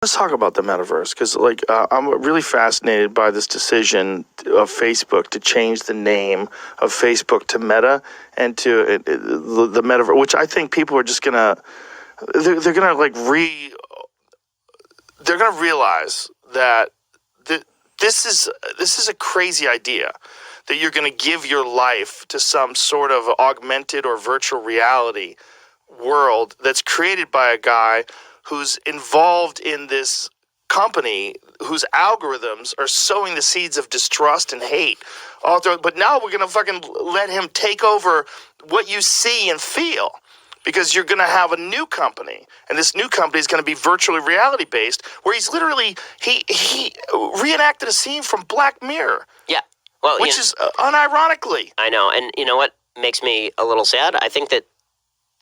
Let's talk about the metaverse, because I'm really fascinated by this decision of Facebook to change the name of Facebook to Meta and to the metaverse, which I think people are just gonna they're gonna they're gonna realize that this is a crazy idea, that you're gonna give your life to some sort of augmented or virtual reality world that's created by a guy who's involved in this company whose algorithms are sowing the seeds of distrust and hate all through. But now we're gonna fucking let him take over what you see and feel, because you're gonna have a new company, and this new company is gonna be virtually reality based, where he's literally he reenacted a scene from Black Mirror. Yeah, well, which is unironically. I know, and you know what makes me a little sad? I think that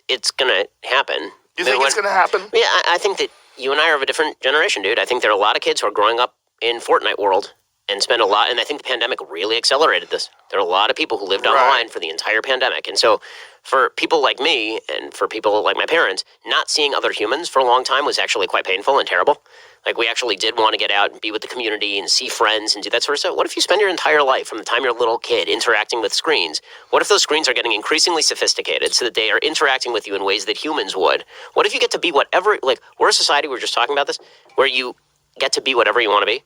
it's gonna happen. You think it's gonna happen? Yeah, I think that you and I are of a different generation, dude. I think there are a lot of kids who are growing up in Fortnite world and spend a lot, and I think the pandemic really accelerated this. There are a lot of people who lived online for the entire pandemic, and so for people like me and for people like my parents, not seeing other humans for a long time was actually quite painful and terrible. Like, we actually did want to get out and be with the community and see friends and do that sort of stuff. What if you spend your entire life, from the time you're a little kid, interacting with screens? What if those screens are getting increasingly sophisticated so that they are interacting with you in ways that humans would? What if you get to be whatever, like, we're a society, we were just talking about this, where you get to be whatever you want to be?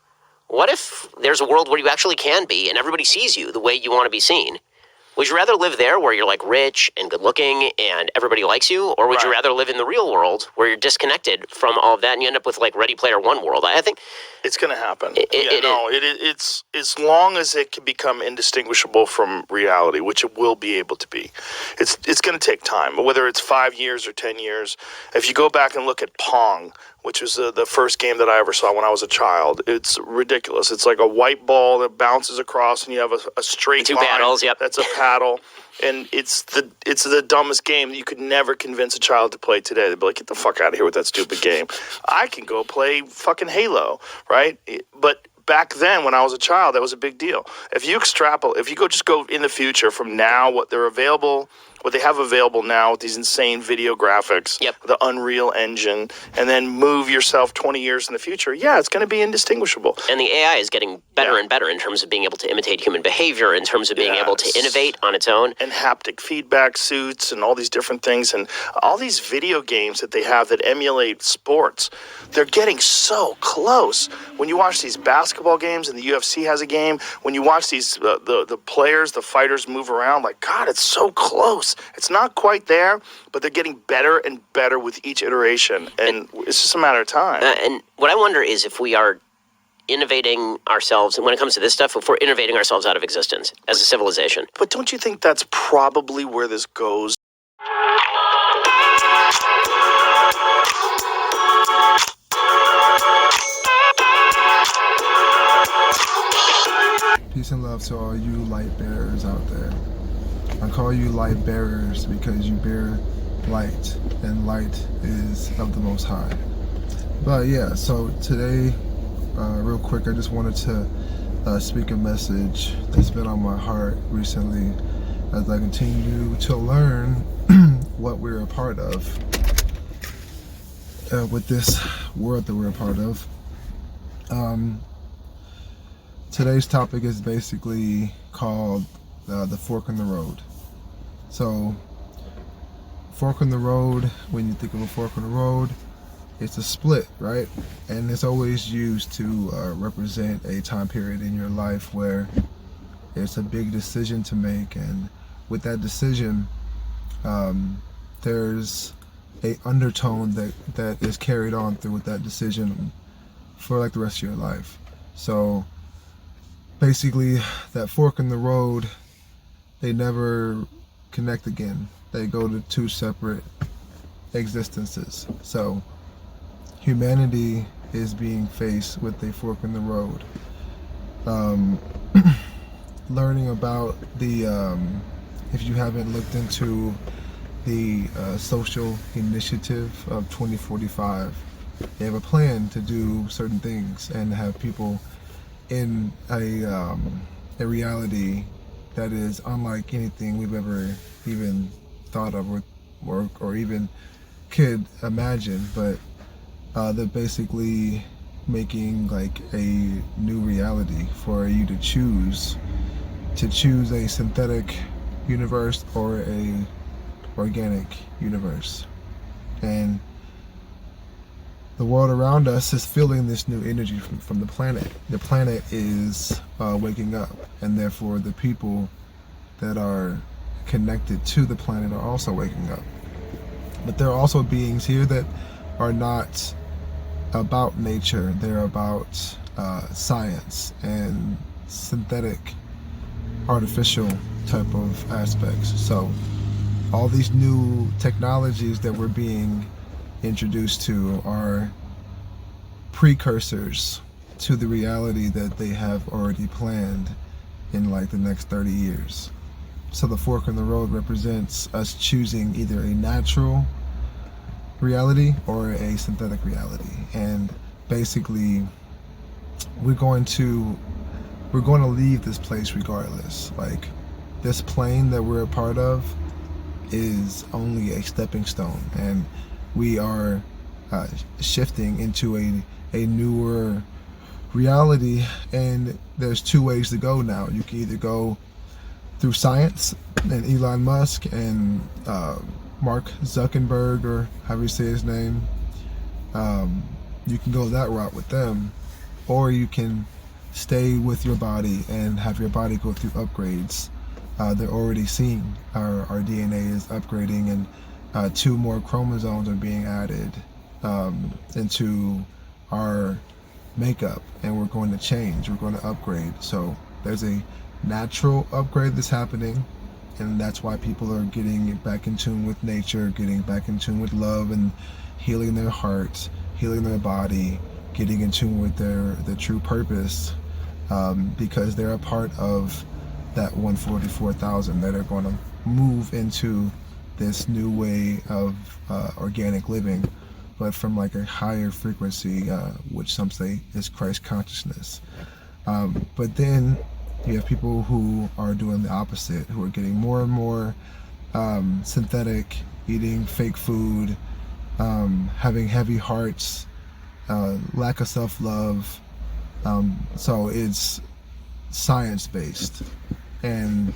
What if there's a world where you actually can be and everybody sees you the way you want to be seen? Would you rather live there where you're like rich and good looking and everybody likes you? Or would you rather live in the real world where you're disconnected from all of that and you end up with like Ready Player One world? I think it's going to happen. It's as long as it can become indistinguishable from reality, which it will be able to be. It's going to take time, whether it's 5 years or 10 years. If you go back and look at Pong, which was the first game that I ever saw when I was a child, it's ridiculous. It's like a white ball that bounces across, and you have a straight line. Two paddles, yep. That's a paddle, and it's the dumbest game that you could never convince a child to play today. They'd be like, get the fuck out of here with that stupid game. I can go play fucking Halo, right? But back then, when I was a child, that was a big deal. If you go in the future from now, what they have available now with these insane video graphics, the Unreal Engine, and then move yourself 20 years in the future, it's going to be indistinguishable. And the AI is getting better and better in terms of being able to imitate human behavior, in terms of being able to innovate on its own. And haptic feedback suits and all these different things, and all these video games that they have that emulate sports, they're getting so close. When you watch these basketball games, and the UFC has a game, when you watch these the players, the fighters move around, like, God, it's so close. It's not quite there, but they're getting better and better with each iteration, and it's just a matter of time. And what I wonder is if we are innovating ourselves, and when it comes to this stuff, if we're innovating ourselves out of existence as a civilization. But don't you think that's probably where this goes? Peace and love to all you light bearers out there. I call you light bearers because you bear light, and light is of the Most High. But yeah, so today, real quick, I just wanted to speak a message that's been on my heart recently as I continue to learn what we're a part of with this world that we're a part of. Today's topic is basically called the fork in the road. So, fork in the road, when you think of a fork in the road, it's a split, right? And it's always used to represent a time period in your life where it's a big decision to make, and with that decision, there's a undertone that is carried on through with that decision for like the rest of your life. So basically, that fork in the road, they never connect again. They go to two separate existences. So humanity is being faced with a fork in the road. Learning about the if you haven't looked into the social initiative of 2045, they have a plan to do certain things and have people in a reality that is unlike anything we've ever even thought of or even could imagine. But they're basically making like a new reality for you to choose a synthetic universe or a organic universe. And the world around us is feeling this new energy from the planet. The planet is waking up, and therefore the people that are connected to the planet are also waking up. But there are also beings here that are not about nature. They're about science and synthetic, artificial type of aspects. So all these new technologies that we're being introduced to are precursors to the reality that they have already planned in like the next 30 years. So the fork in the road represents us choosing either a natural reality or a synthetic reality. And basically we're going to leave this place regardless. Like, this plane that we're a part of is only a stepping stone, and we are shifting into a newer reality. And there's two ways to go now. You can either go through science and Elon Musk and Mark Zuckerberg, or however you say his name. You can go that route with them, or you can stay with your body and have your body go through upgrades. They're already seeing our DNA is upgrading, and 2 more chromosomes are being added into our makeup, and we're going to change, we're going to upgrade. So there's a natural upgrade that's happening, and that's why people are getting back in tune with nature, getting back in tune with love, and healing their heart, healing their body, getting in tune with their true purpose, because they're a part of that 144,000 that are going to move into this new way of organic living, but from like a higher frequency, which some say is Christ consciousness. But then you have people who are doing the opposite, who are getting more and more synthetic, eating fake food, having heavy hearts, lack of self-love. So it's science-based. And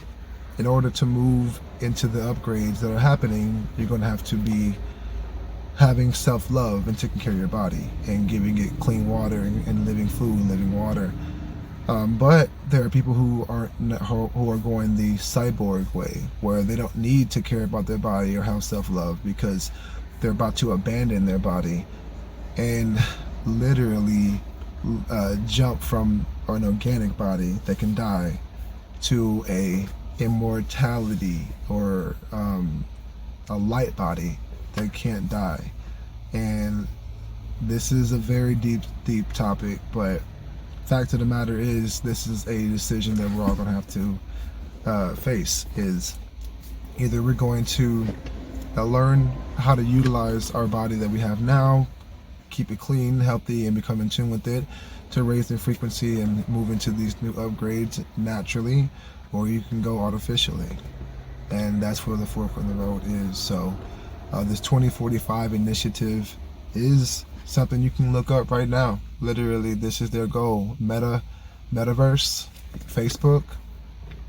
in order to move into the upgrades that are happening, you're going to have to be having self-love and taking care of your body and giving it clean water and living food, living water. But there are people who are going the cyborg way, where they don't need to care about their body or have self-love, because they're about to abandon their body and literally jump from an organic body that can die to a immortality, or a light body that can't die. And this is a very deep topic, but fact of the matter is, this is a decision that we're all going to have to face. Is either we're going to learn how to utilize our body that we have now, keep it clean, healthy, and become in tune with it to raise the frequency and move into these new upgrades naturally, or you can go artificially. And that's where the fork in the road is. So this 2045 initiative is something you can look up right now. Literally, this is their goal. Metaverse, Facebook,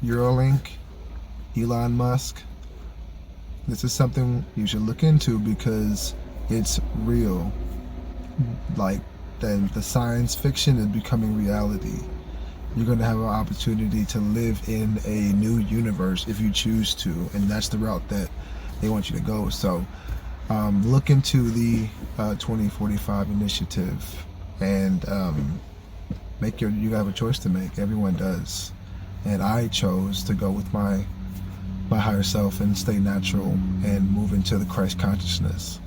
Neuralink, Elon Musk. This is something you should look into, because it's real. Like, the science fiction is becoming reality. You're going to have an opportunity to live in a new universe if you choose to, and that's the route that they want you to go. So look into the 2045 initiative, and you have a choice to make. Everyone does, and I chose to go with my higher self and stay natural and move into the Christ consciousness.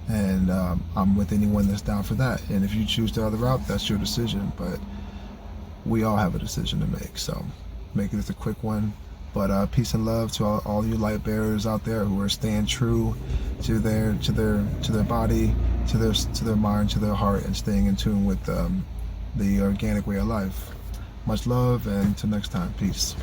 And I'm with anyone that's down for that. And if you choose the other route, that's your decision. But we all have a decision to make. So make it a quick one. But peace and love to all you light bearers out there who are staying true to their body, to their mind, to their heart, and staying in tune with the organic way of life. Much love, and until next time, peace.